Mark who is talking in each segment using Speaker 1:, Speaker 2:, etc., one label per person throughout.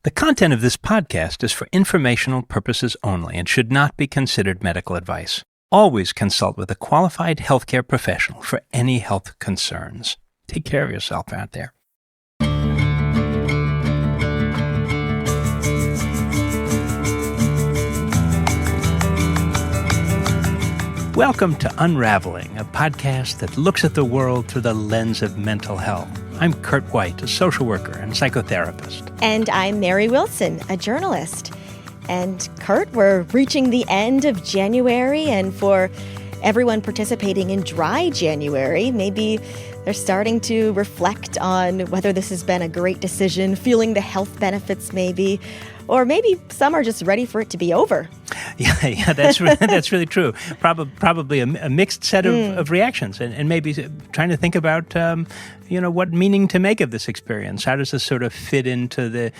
Speaker 1: The content of this podcast is for informational purposes only and should not be considered medical advice. Always consult with a qualified healthcare professional for any health concerns. Take care of yourself out there. Welcome to Unravelling, a podcast that looks at the world through the lens of mental health. I'm Kurt White, a social worker and psychotherapist.
Speaker 2: And I'm Mary Wilson, a journalist. And Kurt, we're reaching the end of January, and for everyone participating in dry January, maybe they're starting to reflect on whether this has been a great decision, feeling the health benefits maybe, or maybe some are just ready for it to be over.
Speaker 1: Yeah, that's really true. Probably a mixed set of reactions, and maybe trying to think about what meaning to make of this experience. How does this sort of fit into the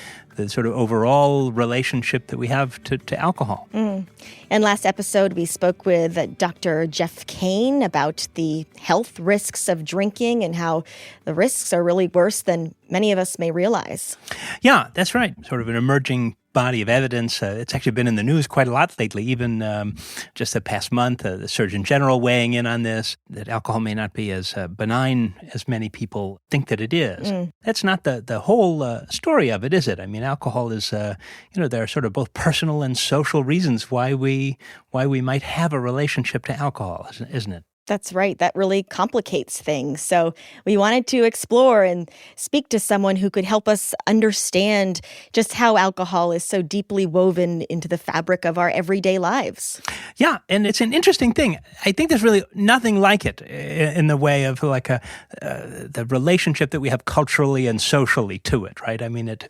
Speaker 1: sort of overall relationship that we have to alcohol?
Speaker 2: And last episode, we spoke with Dr. Jeff Kane about the health risks of drinking and how the risks are really worse than many of us may realize.
Speaker 1: Yeah, that's right. Sort of an emerging body of evidence. It's actually been in the news quite a lot lately, even just the past month, the Surgeon General weighing in on this, that alcohol may not be as benign as many people think that it is. That's not the whole story of it, is it? I mean, alcohol is, there are sort of both personal and social reasons why we might have a relationship to alcohol, isn't it?
Speaker 2: That's right. That really complicates things. So we wanted to explore and speak to someone who could help us understand just how alcohol is so deeply woven into the fabric of our everyday lives.
Speaker 1: Yeah, and it's an interesting thing. I think there's really nothing like it in the way of like the relationship that we have culturally and socially to it, right? I mean, it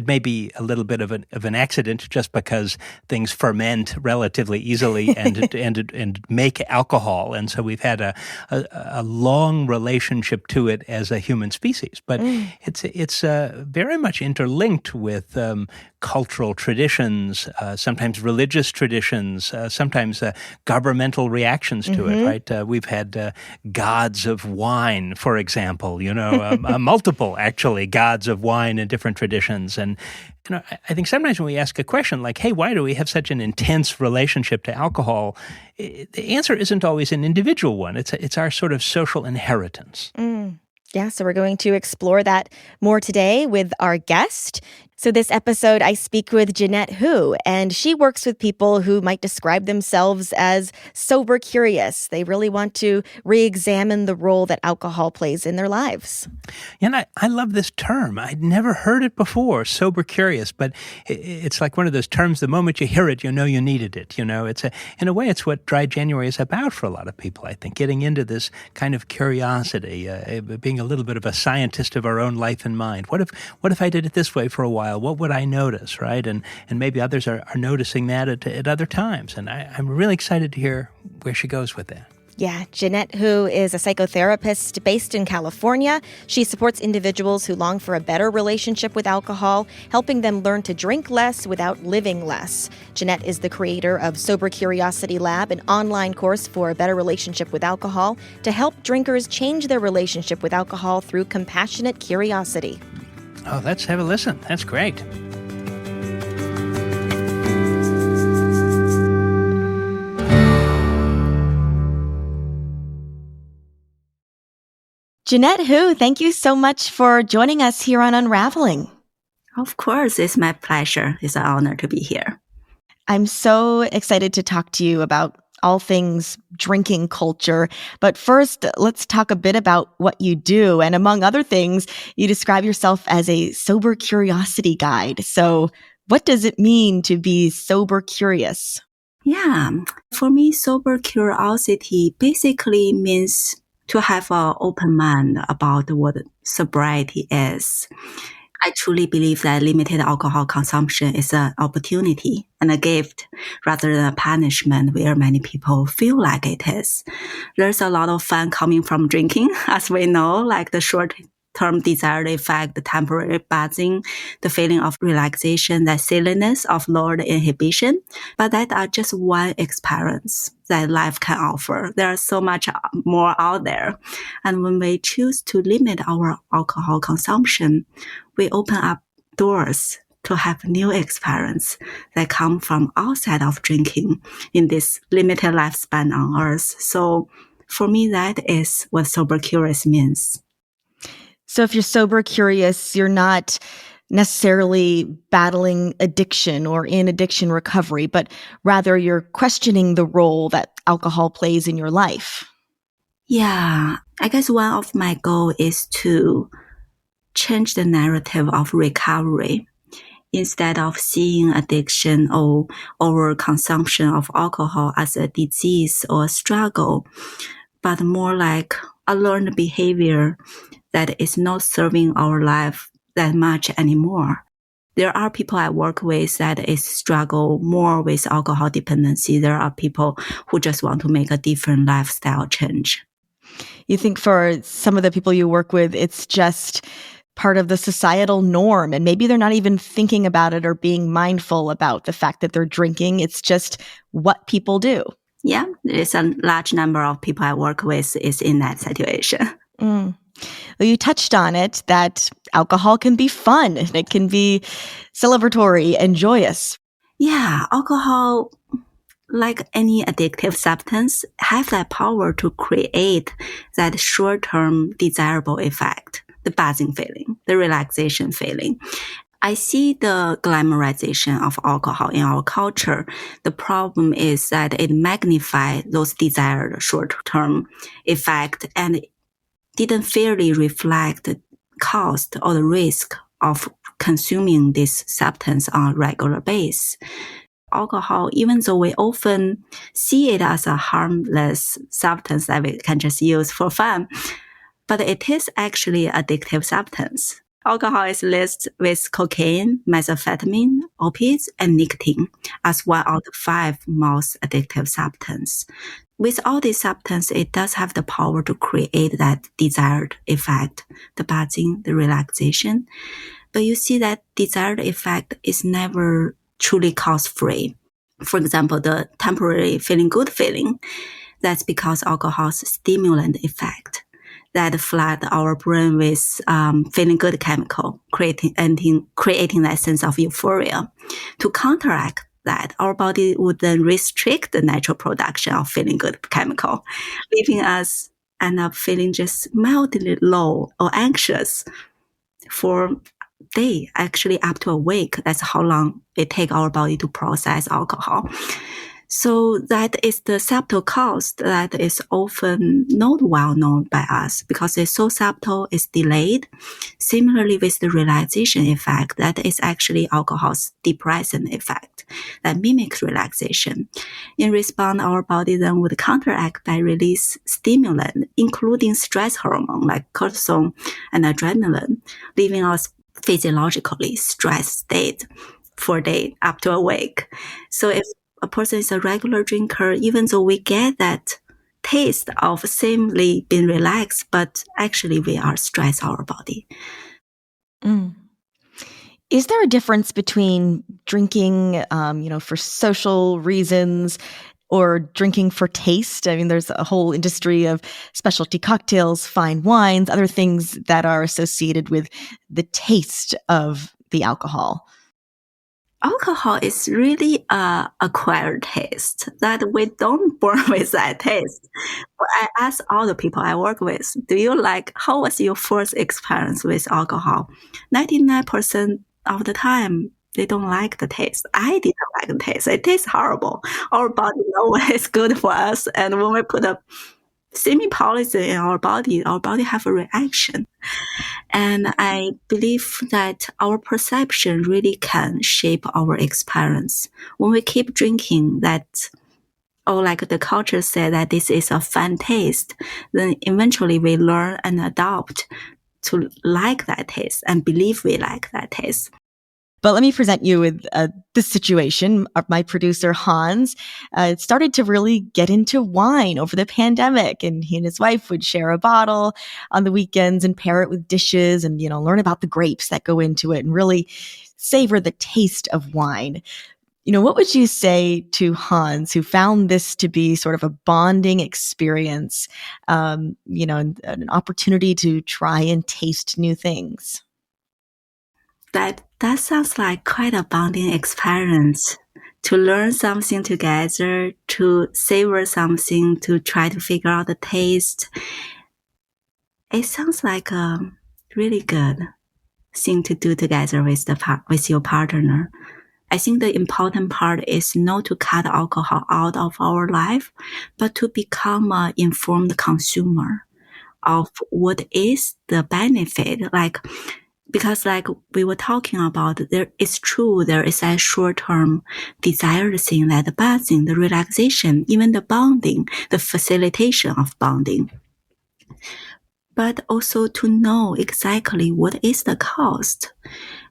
Speaker 1: may be a little bit of an accident just because things ferment relatively easily and make alcohol, and so we've had a long relationship to it as a human species, but it's very much interlinked with cultural traditions, sometimes religious traditions, sometimes governmental reactions to it. Right? We've had gods of wine, for example. Multiple actually gods of wine in different traditions, and I think sometimes when we ask a question like, hey, why do we have such an intense relationship to alcohol? The answer isn't always an individual one. It's our sort of social inheritance.
Speaker 2: Yeah, so we're going to explore that more today with our guest. So this episode, I speak with Jeanette Hu, and she works with people who might describe themselves as sober curious. They really want to re-examine the role that alcohol plays in their lives.
Speaker 1: And I love this term. I'd never heard it before, sober curious, but it's like one of those terms, the moment you hear it, you know you needed it. In a way, it's what Dry January is about for a lot of people, I think, getting into this kind of curiosity, being a little bit of a scientist of our own life and mind. What if I did it this way for a while? What would I notice, right? And maybe others are noticing that at other times. And I'm really excited to hear where she goes with that.
Speaker 2: Yeah, Jeanette Hu is a psychotherapist based in California. She supports individuals who long for a better relationship with alcohol, helping them learn to drink less without living less. Jeanette is the creator of Sober Curiosity Lab, an online course for a better relationship with alcohol to help drinkers change their relationship with alcohol through compassionate curiosity.
Speaker 1: Oh, let's have a listen. That's great.
Speaker 2: Jeanette Hu, thank you so much for joining us here on Unravelling.
Speaker 3: Of course, it's my pleasure. It's an honor to be here.
Speaker 2: I'm so excited to talk to you about all things drinking culture. But first, let's talk a bit about what you do. And among other things, you describe yourself as a sober curiosity guide. So what does it mean to be sober curious?
Speaker 3: Yeah, for me, sober curiosity basically means to have an open mind about what sobriety is. I truly believe that limited alcohol consumption is an opportunity and a gift rather than a punishment where many people feel like it is. There's a lot of fun coming from drinking, as we know, like the short-term desired effect, the temporary buzzing, the feeling of relaxation, the silliness of lowered inhibition. But that are just one experience that life can offer. There's so much more out there. And when we choose to limit our alcohol consumption, we open up doors to have new experience that come from outside of drinking in this limited lifespan on earth. So for me, that is what sober curious means.
Speaker 2: So if you're sober curious, you're not necessarily battling addiction or in addiction recovery, but rather you're questioning the role that alcohol plays in your life.
Speaker 3: Yeah, I guess one of my goals is to change the narrative of recovery. Instead of seeing addiction or overconsumption of alcohol as a disease or a struggle, but more like a learned behavior that is not serving our life that much anymore. There are people I work with that is struggle more with alcohol dependency. There are people who just want to make a different lifestyle change.
Speaker 2: You think for some of the people you work with, it's just part of the societal norm, and maybe they're not even thinking about it or being mindful about the fact that they're drinking. It's just what people do.
Speaker 3: Yeah, there's a large number of people I work with is in that situation.
Speaker 2: Mm. Well, you touched on it, that alcohol can be fun. It can be celebratory and joyous.
Speaker 3: Yeah, alcohol, like any addictive substance, have that power to create that short-term desirable effect, the buzzing feeling, the relaxation feeling. I see the glamorization of alcohol in our culture. The problem is that it magnifies those desired short-term effect and didn't fairly reflect the cost or the risk of consuming this substance on a regular basis. Alcohol, even though we often see it as a harmless substance that we can just use for fun, but it is actually an addictive substance. Alcohol is listed with cocaine, methamphetamine, opiates, and nicotine as one of the 5 most addictive substances. With all these substances, it does have the power to create that desired effect, the buzzing, the relaxation. But you see that desired effect is never truly cost-free. For example, the temporary feeling good feeling, that's because alcohol's stimulant effect that flood our brain with feeling good chemical, creating that sense of euphoria. To counteract that, our body would then restrict the natural production of feeling good chemical, leaving us end up feeling just mildly low or anxious for day, actually up to a week. That's how long it takes our body to process alcohol. So that is the subtle cost that is often not well known by us because it's so subtle, it's delayed. Similarly with the relaxation effect, that is actually alcohol's depressant effect that mimics relaxation. In response, our body then would counteract by release stimulant, including stress hormone like cortisol and adrenaline, leaving us physiologically stressed state for a day up to a week. So if a person is a regular drinker, even though we get that taste of seemingly being relaxed, but actually we are stressed our body.
Speaker 2: Mm. Is there a difference between drinking, for social reasons or drinking for taste? I mean, there's a whole industry of specialty cocktails, fine wines, other things that are associated with the taste of the alcohol.
Speaker 3: Alcohol is really a acquired taste that we don't born with that taste. But I ask all the people I work with, how was your first experience with alcohol? 99% of the time, they don't like the taste. I didn't like the taste. It tastes horrible. Our body knows it's good for us. And when we put a semi-poison in our body have a reaction. And I believe that our perception really can shape our experience. When we keep drinking that, or like the culture said that this is a fun taste, then eventually we learn and adopt to like that taste and believe we like that taste.
Speaker 2: But let me present you with this situation. My producer, Hans, started to really get into wine over the pandemic, and he and his wife would share a bottle on the weekends and pair it with dishes and, learn about the grapes that go into it and really savor the taste of wine. What would you say to Hans, who found this to be sort of a bonding experience, an opportunity to try and taste new things?
Speaker 3: That That sounds like quite a bonding experience. To learn something together, to savor something, to try to figure out the taste. It sounds like a really good thing to do together with your partner. I think the important part is not to cut alcohol out of our life, but to become an informed consumer of what is the benefit. Because we were talking about, it's true, there is a short-term desired thing, like the buzzing, the relaxation, even the bonding, the facilitation of bonding. But also to know exactly what is the cost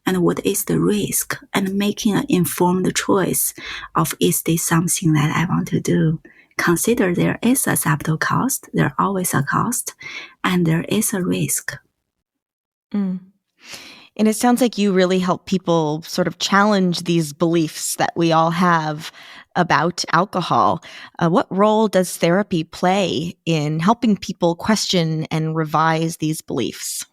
Speaker 3: and what is the risk, and making an informed choice of, is this something that I want to do? Consider there is a subtle cost, there's always a cost, and there is a risk.
Speaker 2: Mm. And it sounds like you really help people sort of challenge these beliefs that we all have about alcohol. What role does therapy play in helping people question and revise these beliefs?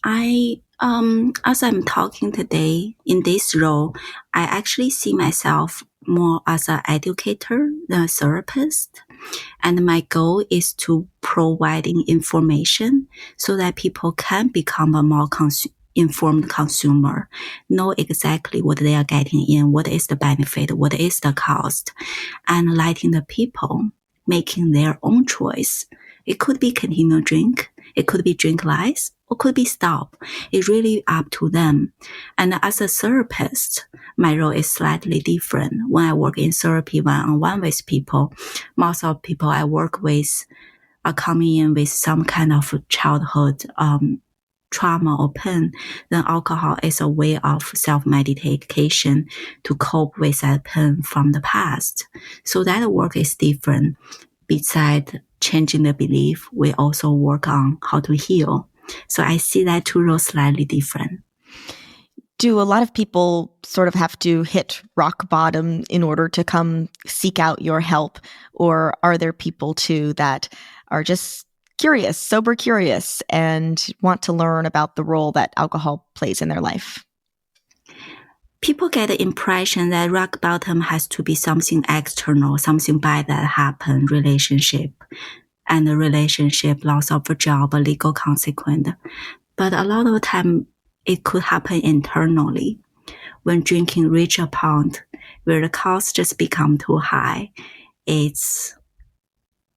Speaker 3: As I'm talking today in this role, I actually see myself more as an educator than a therapist. And my goal is to providing information so that people can become a more informed consumer, know exactly what they are getting in, what is the benefit, what is the cost, and letting the people making their own choice. It could be continue drink, it could be drink less, or could be stop. It's really up to them. And as a therapist, my role is slightly different. When I work in therapy one-on-one with people, most of people I work with are coming in with some kind of childhood trauma or pain. Then alcohol is a way of self-medication to cope with that pain from the past. So that work is different. Besides changing the belief, we also work on how to heal. So I see that two roles slightly different.
Speaker 2: Do a lot of people sort of have to hit rock bottom in order to come seek out your help? Or are there people too that are just curious, sober curious, and want to learn about the role that alcohol plays in their life?
Speaker 3: People get the impression that rock bottom has to be something external, something bad that happened, relationship, and the relationship, loss of a job, a legal consequence. But a lot of the time, it could happen internally. When drinking reach a point where the cost just become too high, it's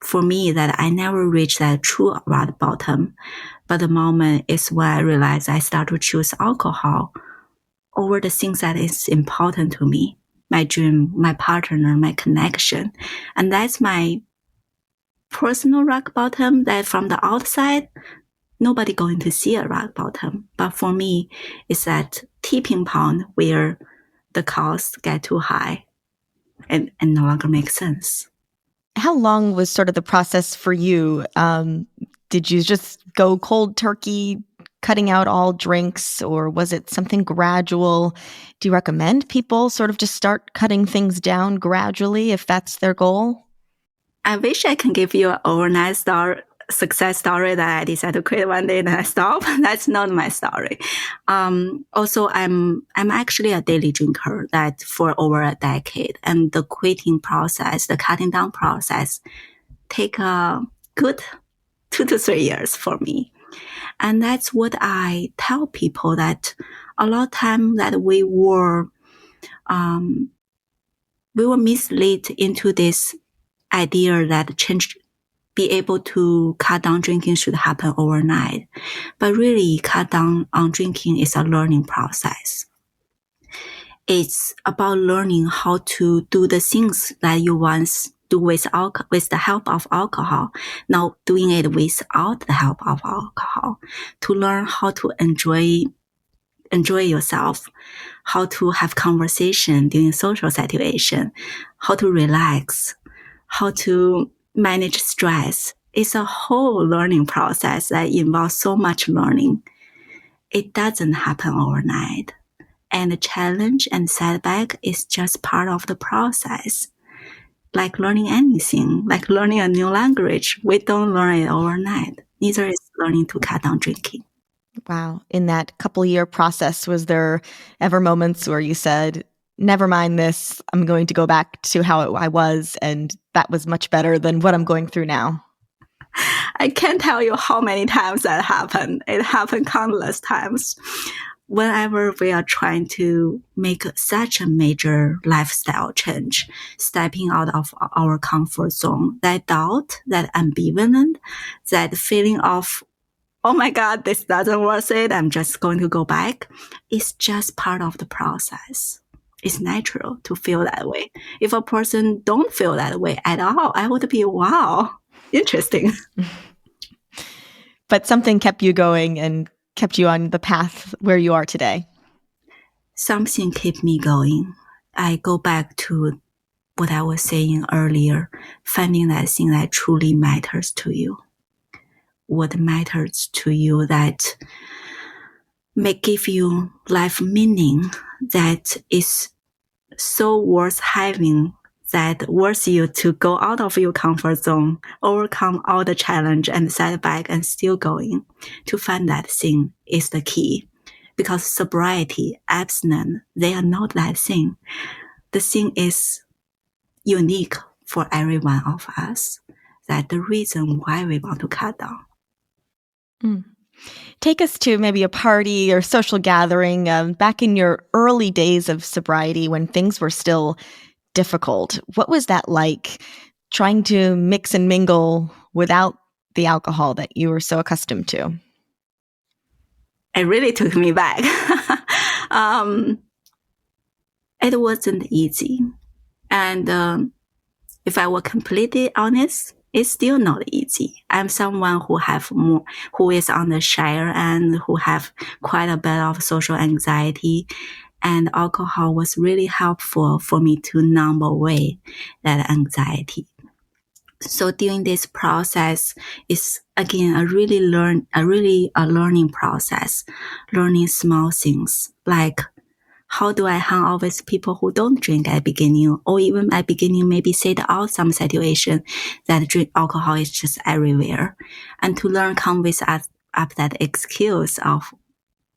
Speaker 3: for me that I never reached that true rock bottom. But the moment is when I realize I start to choose alcohol over the things that is important to me, my dream, my partner, my connection. And that's my personal rock bottom, that from the outside, nobody going to see a rock bottom. But for me, it's that tipping point where the costs get too high and no longer makes sense.
Speaker 2: How long was sort of the process for you? Did you just go cold turkey, cutting out all drinks, or was it something gradual? Do you recommend people sort of just start cutting things down gradually if that's their goal?
Speaker 3: I wish I can give you an overnight success story that I decided to quit one day and I stop. That's not my story. Also, I'm actually a daily drinker that for over a decade, and the quitting process, the cutting down process, take a good 2 to 3 years for me. And that's what I tell people, that a lot of time that we were misled into this idea that change, be able to cut down drinking should happen overnight. But really, cut down on drinking is a learning process. It's about learning how to do the things that you once do with the help of alcohol, now doing it without the help of alcohol, to learn how to enjoy yourself, how to have conversation during social situation, how to relax, how to manage stress. It's a whole learning process that involves so much learning. It doesn't happen overnight. And the challenge and setback is just part of the process. Like learning anything, like learning a new language, we don't learn it overnight. Neither is learning to cut down drinking.
Speaker 2: Wow. In that couple-year process, was there ever moments where you said, never mind this, I'm going to go back to how I was, and that was much better than what I'm going through now?
Speaker 3: I can't tell you how many times that happened. It happened countless times. Whenever we are trying to make such a major lifestyle change, stepping out of our comfort zone, that doubt, that ambivalent, that feeling of, oh my God, this doesn't worth it, I'm just going to go back, it's just part of the process. It's natural to feel that way. If a person don't feel that way at all, I would be, wow, interesting.
Speaker 2: But something kept you going and kept you on the path where you are today.
Speaker 3: Something kept me going. I go back to what I was saying earlier, finding that thing that truly matters to you. What matters to you that may give you life meaning, that is so worth having, that worth you to go out of your comfort zone, overcome all the challenge and setback and still going. To find that thing is the key. Because sobriety, abstinence, they are not that thing. The thing is unique for every one of us. That's the reason why we want to cut down.
Speaker 2: Take us to maybe a party or social gathering back in your early days of sobriety when things were still difficult. What was that like, trying to mix and mingle without the alcohol that you were so accustomed to?
Speaker 3: It really took me back. It wasn't easy. And if I were completely honest, it's still not easy. I'm someone who is on the shyer end, who have quite a bit of social anxiety, and alcohol was really helpful for me to numb away that anxiety. So during this process, it's again a learning process, learning small things like, how do I hang out with people who don't drink at beginning, or even at beginning maybe sit out some situation that drink alcohol is just everywhere, and to learn come with up that excuse of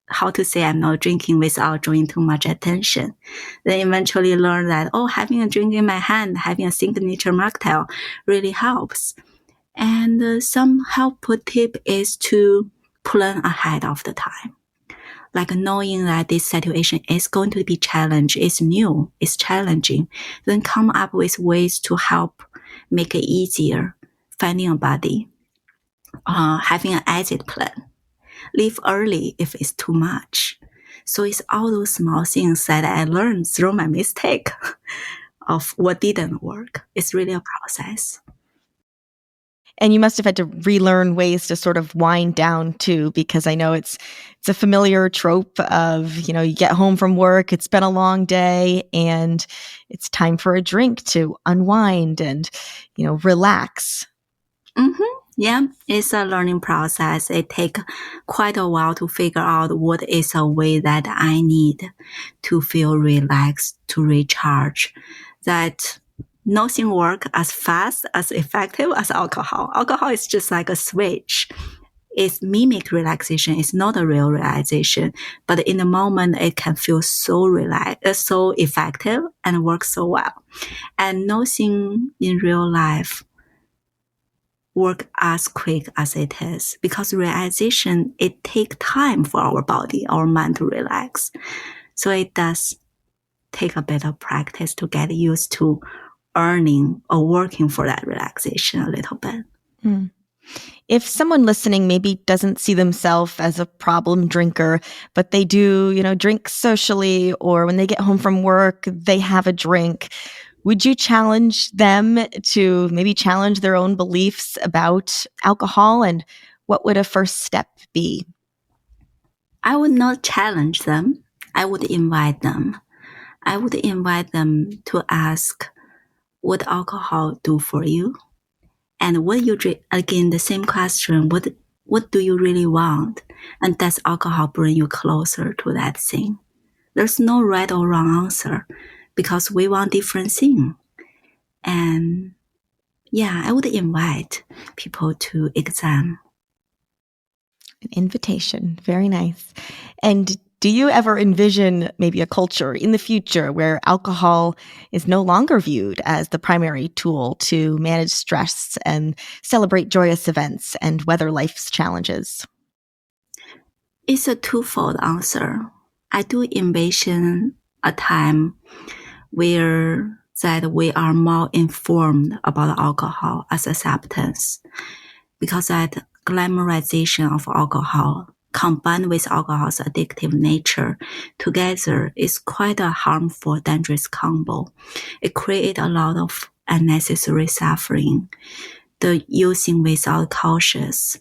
Speaker 3: how to say I'm not drinking without drawing too much attention. Then eventually learn that, having a drink in my hand, having a signature mocktail really helps. And some helpful tip is to plan ahead of the time. Like knowing that this situation is going to be challenged, it's new, it's challenging, then come up with ways to help make it easier, finding a buddy, having an exit plan, leave early if it's too much. So it's all those small things that I learned through my mistake of what didn't work. It's really a process.
Speaker 2: And you must have had to relearn ways to sort of wind down too, because I know it's a familiar trope of, you get home from work, it's been a long day, and it's time for a drink to unwind and, relax.
Speaker 3: Mm-hmm. Yeah, it's a learning process. It takes quite a while to figure out what is a way that I need to feel relaxed, to recharge, that nothing works as fast, as effective as alcohol. Alcohol is just like a switch. It's mimic relaxation. It's not a real relaxation, but in the moment, it can feel so so effective and work so well. And nothing in real life work as quick as it is, because realization, it takes time for our body, our mind to relax. So it does take a bit of practice to get used to earning or working for that relaxation a little bit.
Speaker 2: If someone listening maybe doesn't see themselves as a problem drinker, but they do, drink socially, or when they get home from work, they have a drink, would you challenge them to maybe challenge their own beliefs about alcohol? And what would a first step be?
Speaker 3: I would not challenge them. I would invite them. I would invite them to ask, what alcohol do for you? And what you drink, again, the same question, what do you really want? And does alcohol bring you closer to that thing? There's no right or wrong answer, because we want different things. And yeah, I would invite people to examine.
Speaker 2: An invitation. Very nice. And do you ever envision maybe a culture in the future where alcohol is no longer viewed as the primary tool to manage stress and celebrate joyous events and weather life's challenges?
Speaker 3: It's a twofold answer. I do envision a time where that we are more informed about alcohol as a substance, because that glamorization of alcohol combined with alcohol's addictive nature together is quite a harmful, dangerous combo. It creates a lot of unnecessary suffering, the using without cautious,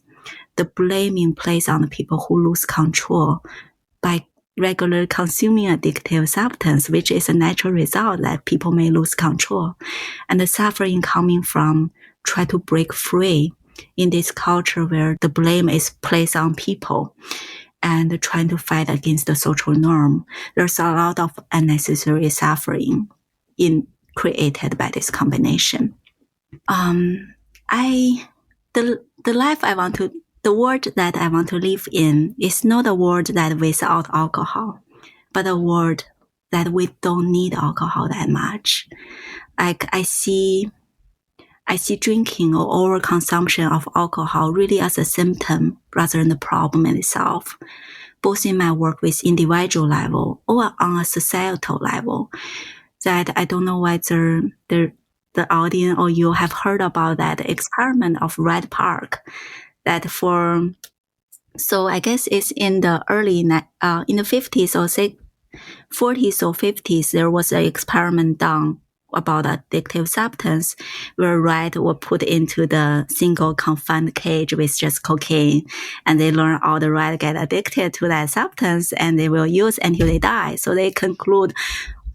Speaker 3: the blaming placed on the people who lose control by regularly consuming addictive substance, which is a natural result that people may lose control, and the suffering coming from try to break free in this culture where the blame is placed on people and trying to fight against the social norm. There's a lot of unnecessary suffering created by this combination. The world that I want to live in is not a world that without alcohol, but a world that we don't need alcohol that much. Like I see drinking or overconsumption of alcohol really as a symptom rather than the problem in itself, both in my work with individual level or on a societal level. That I don't know whether the audience or you have heard about that experiment of Red Park. So I guess it's in the in the 50s or 40s or 50s, there was an experiment done about addictive substance where rats were put into the single confined cage with just cocaine, and they learn all the rats get addicted to that substance and they will use until they die. So they conclude,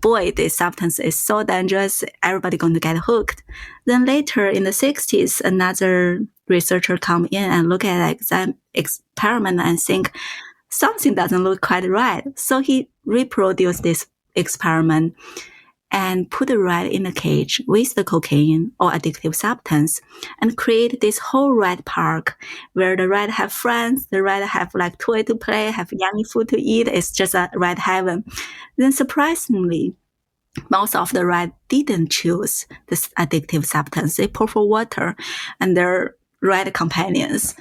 Speaker 3: boy, this substance is so dangerous, everybody going to get hooked. Then later in the 60s, another researcher come in and look at that experiment and think something doesn't look quite right. So he reproduced this experiment and put the rat in a cage with the cocaine or addictive substance and create this whole rat park where the rat have friends, the rat have like toy to play, have yummy food to eat. It's just a rat heaven. Then surprisingly, most of the rats didn't choose this addictive substance. They prefer water and their rat companions.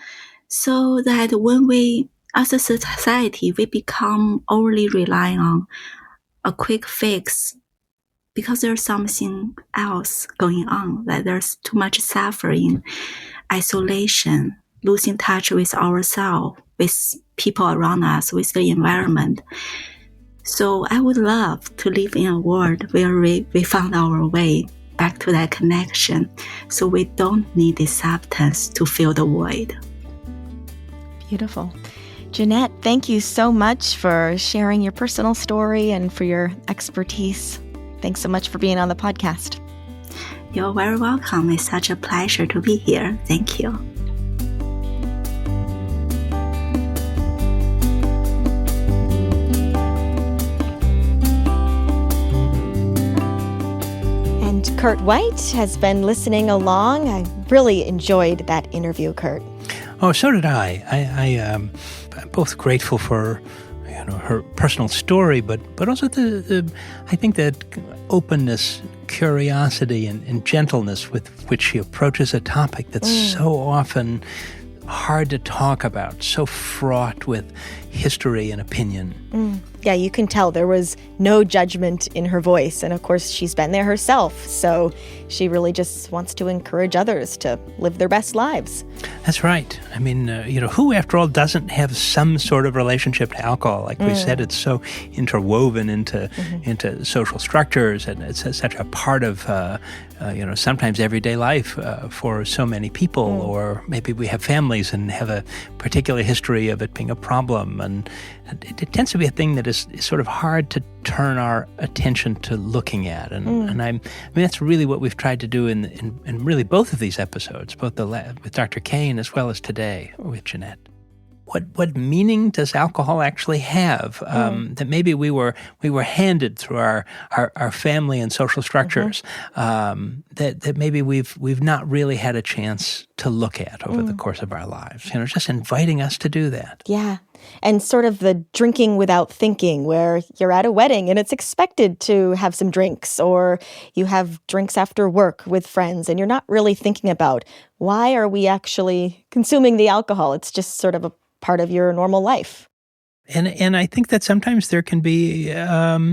Speaker 3: So that when we, as a society, we become overly relying on a quick fix because there's something else going on, that there's too much suffering, isolation, losing touch with ourselves, with people around us, with the environment. So I would love to live in a world where we found our way back to that connection, so we don't need this substance to fill the void.
Speaker 2: Beautiful. Jeanette, thank you so much for sharing your personal story and for your expertise. Thanks so much for being on the podcast.
Speaker 3: You're very welcome. It's such a pleasure to be here. Thank you.
Speaker 2: And Kurt White has been listening along. I really enjoyed that interview, Kurt.
Speaker 1: Oh, so did I. I'm both grateful for her personal story, but also I think that openness, curiosity, and gentleness with which she approaches a topic that's so often hard to talk about, so fraught with history and opinion.
Speaker 2: Yeah, you can tell there was no judgment in her voice. And of course, she's been there herself. So she really just wants to encourage others to live their best lives.
Speaker 1: That's right. I mean, who, after all, doesn't have some sort of relationship to alcohol? Like we said, it's so interwoven into social structures, and it's such a part of, sometimes everyday life for so many people. Or maybe we have families and have a particular history of it being a problem. And it tends to be a thing that is sort of hard to turn our attention to looking at. And I mean, that's really what we've tried to do in really both of these episodes, both with Dr. Kane as well as today with Jeanette. what meaning does alcohol actually have? That maybe we were handed through our family and social structures, that maybe we've not really had a chance to look at over the course of our lives. Just inviting us to do that.
Speaker 2: Yeah. And sort of the drinking without thinking, where you're at a wedding and it's expected to have some drinks, or you have drinks after work with friends and you're not really thinking about why are we actually consuming the alcohol. It's just sort of a part of your normal life.
Speaker 1: And I think that sometimes there can be a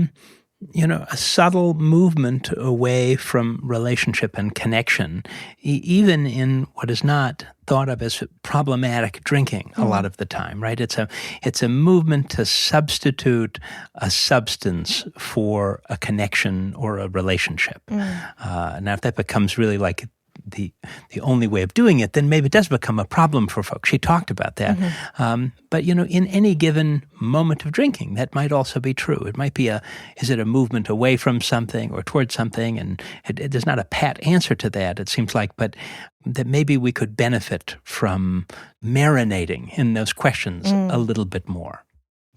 Speaker 1: subtle movement away from relationship and connection, even in what is not thought of as problematic drinking a lot of the time, right? It's a movement to substitute a substance for a connection or a relationship. Now, if that becomes really like the only way of doing it, then maybe it does become a problem for folks. She talked about that. But, in any given moment of drinking, that might also be true. It might be is it a movement away from something or towards something? And there's not a pat answer to that, it seems like, but that maybe we could benefit from marinating in those questions a little bit more.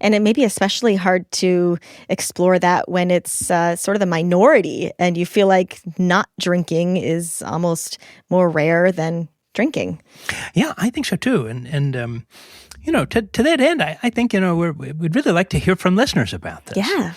Speaker 2: And it may be especially hard to explore that when it's sort of the minority and you feel like not drinking is almost more rare than drinking.
Speaker 1: Yeah, I think so too. And to that end, I think, we'd really like to hear from listeners about this.
Speaker 2: Yeah.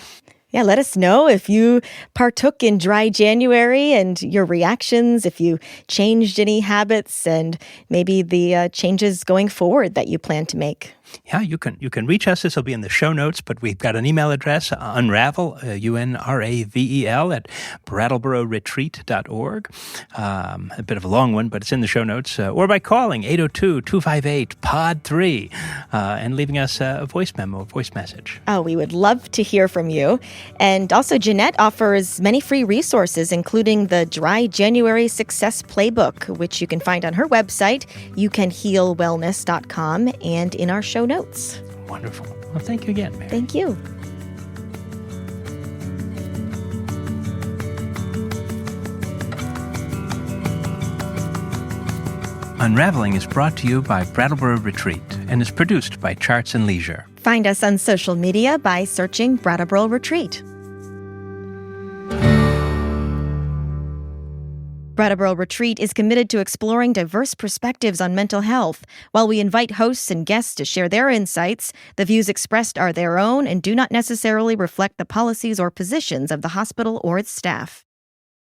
Speaker 2: Yeah, let us know if you partook in Dry January and your reactions, if you changed any habits, and maybe the changes going forward that you plan to make.
Speaker 1: Yeah, you can reach us. This will be in the show notes, but we've got an email address, Unravel, UNRAVEL, at brattlebororetreat.org. A bit of a long one, but it's in the show notes. Or by calling 802-258-POD3 and leaving us a voice memo, a voice message.
Speaker 2: Oh, we would love to hear from you. And also, Jeanette offers many free resources, including the Dry January Success Playbook, which you can find on her website, youcanhealwellness.com, and in our show notes.
Speaker 1: Wonderful. Well, thank you again, Mary.
Speaker 2: Thank you.
Speaker 1: Unravelling is brought to you by Brattleboro Retreat and is produced by Charts and Leisure.
Speaker 2: Find us on social media by searching Brattleboro Retreat. Brattleboro Retreat is committed to exploring diverse perspectives on mental health. While we invite hosts and guests to share their insights, the views expressed are their own and do not necessarily reflect the policies or positions of the hospital or its staff.